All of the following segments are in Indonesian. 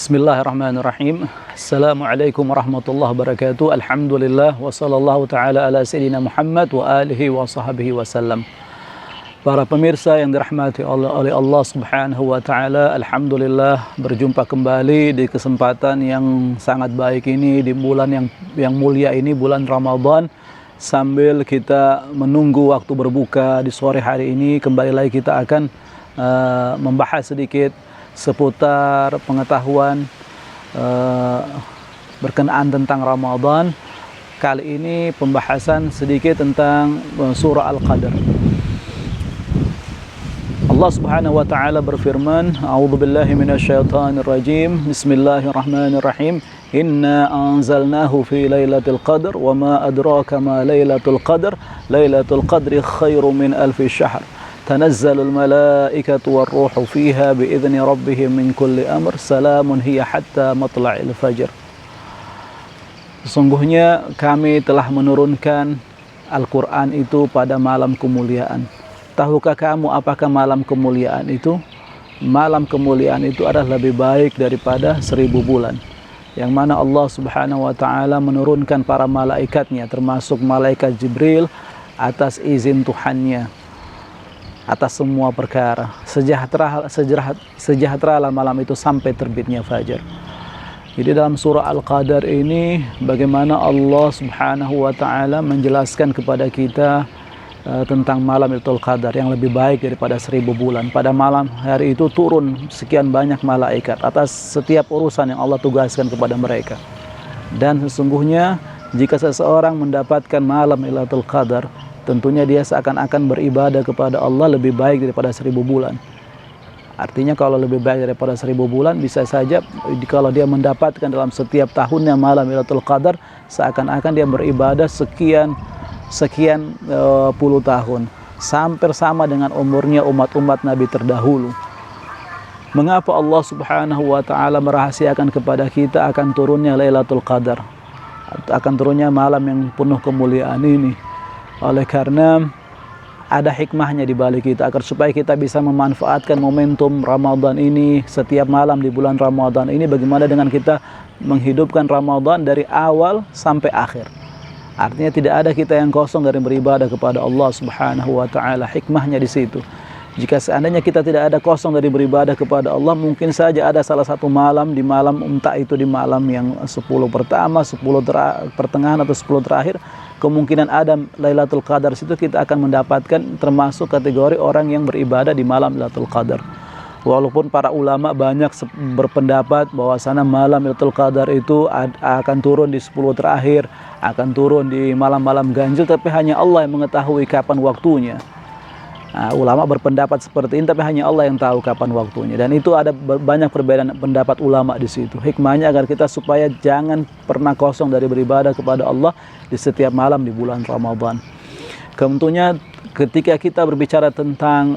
Bismillahirrahmanirrahim. Assalamualaikum warahmatullahi wabarakatuh. Alhamdulillah wa sallallahu ta'ala ala sayyidina Muhammad wa alihi wa sahbihi wasallam. Para pemirsa yang dirahmati oleh Allah subhanahu wa ta'ala, alhamdulillah berjumpa kembali di kesempatan yang sangat baik ini, di bulan yang mulia ini, bulan Ramadan. Sambil kita menunggu waktu berbuka di sore hari ini, kembali lagi kita akan membahas sedikit seputar pengetahuan berkenaan tentang Ramadan. Kali ini pembahasan sedikit tentang surah Al-Qadr. Allah Subhanahu wa taala berfirman, A'udzubillahi minasyaitonir rajim. Bismillahirrahmanirrahim. Inna anzalnahu fi lailatul qadr wa ma adraka ma lailatul qadr. Lailatul qadri khairum min alfi syahr. Tanazzalul malaikatu warruhu fiha biizni rabbihim min kulli amr. Salamun hiya hatta matla'il fajr. Sesungguhnya kami telah menurunkan Al-Quran itu pada malam kemuliaan. Tahukah kamu apakah malam kemuliaan itu? Malam kemuliaan itu adalah lebih baik daripada 1000 bulan. Yang mana Allah subhanahu wa ta'ala menurunkan para malaikatnya, termasuk malaikat Jibril, atas izin Tuhannya, atas semua perkara. Sejahteralah malam itu sampai terbitnya fajar. Jadi dalam surah Al-Qadr ini bagaimana Allah subhanahu wa ta'ala menjelaskan kepada kita tentang malam Lailatul Qadar yang lebih baik daripada 1000 bulan. Pada malam hari itu turun sekian banyak malaikat atas setiap urusan yang Allah tugaskan kepada mereka. Dan sesungguhnya jika seseorang mendapatkan malam Lailatul Qadar, tentunya dia seakan-akan beribadah kepada Allah lebih baik daripada 1000 bulan. Artinya kalau lebih baik daripada 1000 bulan, bisa saja kalau dia mendapatkan dalam setiap tahunnya malam Lailatul Qadar, seakan-akan dia beribadah sekian puluh tahun, hampir sama dengan umurnya umat-umat Nabi terdahulu. Mengapa Allah subhanahu wa ta'ala merahasiakan kepada kita akan turunnya Lailatul Qadar, akan turunnya malam yang penuh kemuliaan ini? Oleh karena ada hikmahnya di balik kita, agar supaya kita bisa memanfaatkan momentum Ramadan ini. Setiap malam di bulan Ramadan ini, bagaimana dengan kita menghidupkan Ramadan dari awal sampai akhir. Artinya tidak ada kita yang kosong dari beribadah kepada Allah subhanahu wa ta'ala. Hikmahnya di situ. Jika seandainya kita tidak ada kosong dari beribadah kepada Allah, mungkin saja ada salah satu malam, di malam entah itu di malam yang 10 pertama, 10 pertengahan atau 10 terakhir, kemungkinan ada Lailatul Qadar situ kita akan mendapatkan termasuk kategori orang yang beribadah di malam Lailatul Qadar. Walaupun para ulama banyak berpendapat bahwasanya malam Lailatul Qadar itu akan turun di 10 terakhir, akan turun di malam-malam ganjil, tapi hanya Allah yang mengetahui kapan waktunya. Nah, ulama berpendapat seperti ini, tapi hanya Allah yang tahu kapan waktunya. Dan itu ada banyak perbedaan pendapat ulama di situ. Hikmahnya agar kita supaya jangan pernah kosong dari beribadah kepada Allah di setiap malam di bulan Ramadan. Tentunya ketika kita berbicara tentang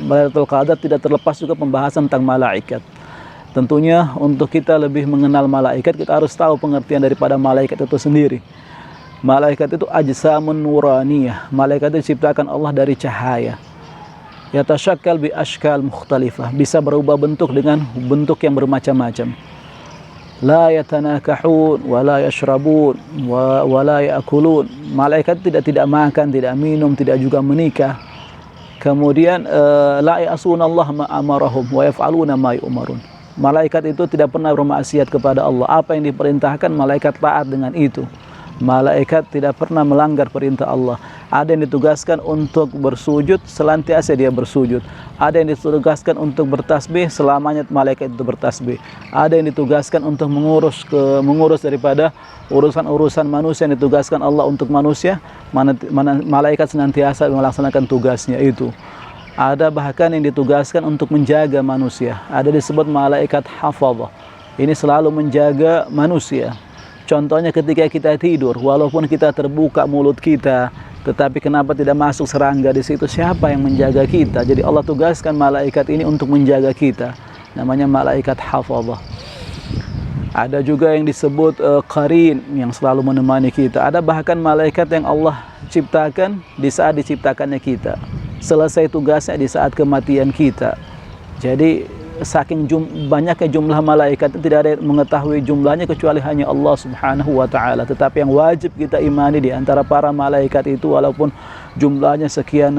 Lailatul Qadar, tidak terlepas juga pembahasan tentang malaikat. Tentunya untuk kita lebih mengenal malaikat, kita harus tahu pengertian daripada malaikat itu sendiri. Malaikat itu ajsamun nuraniyah. Malaikat itu diciptakan Allah dari cahaya. Yatasyakkal bi ashkal mukhtalifah. Bisa berubah bentuk dengan bentuk yang bermacam-macam. La yatanakahun wa la yashrabun wa la yaakulun. Malaikat tidak makan, tidak minum, tidak juga menikah. Kemudian la ya'sunallah ma amarahum wa yaf'aluna ma yu'marun. Malaikat itu tidak pernah bermaksiat kepada Allah. Apa yang diperintahkan, malaikat taat dengan itu. Malaikat tidak pernah melanggar perintah Allah. Ada yang ditugaskan untuk bersujud, selantiasa dia bersujud. Ada yang ditugaskan untuk bertasbih, selamanya malaikat itu bertasbih. Ada yang ditugaskan untuk mengurus daripada urusan-urusan manusia yang ditugaskan Allah untuk manusia. Malaikat senantiasa melaksanakan tugasnya itu. Ada bahkan yang ditugaskan untuk menjaga manusia. Ada disebut malaikat hafadhah. Ini selalu menjaga manusia. Contohnya ketika kita tidur, walaupun kita terbuka mulut kita, tetapi kenapa tidak masuk serangga di situ? Siapa yang menjaga kita? Jadi Allah tugaskan malaikat ini untuk menjaga kita. Namanya malaikat hafadhah. Ada juga yang disebut qarin, yang selalu menemani kita. Ada bahkan malaikat yang Allah ciptakan di saat diciptakannya kita. Selesai tugasnya di saat kematian kita. Jadi saking banyaknya jumlah malaikat, tidak ada yang mengetahui jumlahnya kecuali hanya Allah Subhanahu wa taala. Tetapi yang wajib kita imani di antara para malaikat itu, walaupun jumlahnya sekian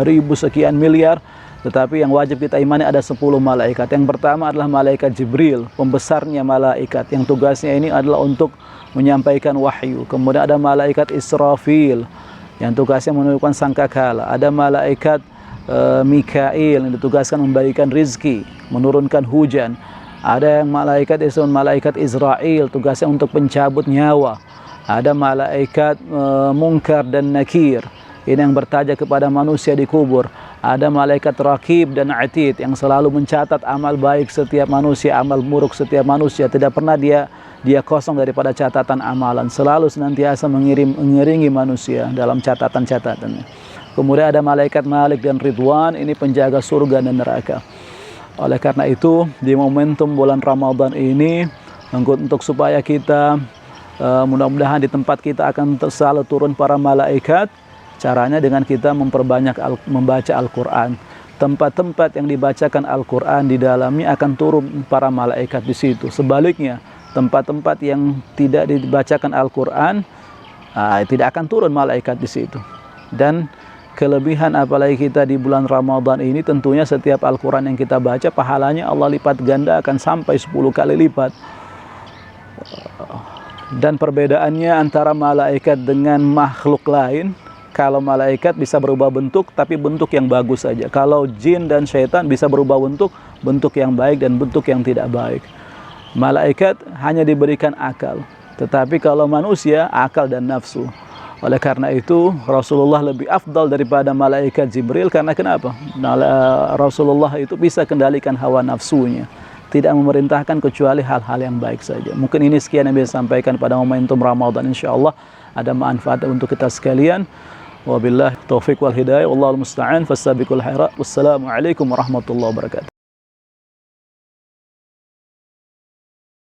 ribu, sekian miliar, tetapi yang wajib kita imani ada 10 malaikat. Yang pertama adalah malaikat Jibril, pembesarnya malaikat, yang tugasnya ini adalah untuk menyampaikan wahyu. Kemudian ada malaikat Israfil, yang tugasnya meniupkan sangkakala. Ada malaikat Mikail, yang ditugaskan membagikan rizki, menurunkan hujan. Ada yang malaikat Israel, tugasnya untuk pencabut nyawa. Ada malaikat Munkar dan Nakir, ini yang bertanya kepada manusia di kubur. Ada malaikat Raqib dan Atid, yang selalu mencatat amal baik setiap manusia, amal buruk setiap manusia. Tidak pernah dia kosong daripada catatan amalan, selalu senantiasa mengiringi manusia dalam catatan-catatannya. Kemudian ada malaikat Malik dan Ridwan, ini penjaga surga dan neraka. Oleh karena itu, di momentum bulan Ramadan ini, untuk supaya kita mudah-mudahan di tempat kita akan selalu turun para malaikat, caranya dengan kita memperbanyak membaca Al-Quran. Tempat-tempat yang dibacakan Al-Quran, di dalamnya akan turun para malaikat di situ. Sebaliknya, tempat-tempat yang tidak dibacakan Al-Quran, tidak akan turun malaikat di situ. Dan kelebihan apalagi kita di bulan Ramadan ini, tentunya setiap Al-Quran yang kita baca, pahalanya Allah lipat ganda akan sampai 10 kali lipat. Dan perbedaannya antara malaikat dengan makhluk lain, kalau malaikat bisa berubah bentuk, tapi bentuk yang bagus saja. Kalau jin dan syaitan bisa berubah bentuk yang baik dan bentuk yang tidak baik. Malaikat hanya diberikan akal, tetapi kalau manusia, akal dan nafsu. Oleh karena itu, Rasulullah lebih afdal daripada malaikat Jibril. Karena kenapa? Rasulullah itu bisa kendalikan hawa nafsunya, tidak memerintahkan kecuali hal-hal yang baik saja. Mungkin ini sekian yang bisa sampaikan pada momentum Ramadan. InsyaAllah ada manfaat untuk kita sekalian. Wabillahi taufiq wal hidayah, wallahul musta'an, fassabiqul khairat. Wassalamualaikum warahmatullahi wabarakatuh.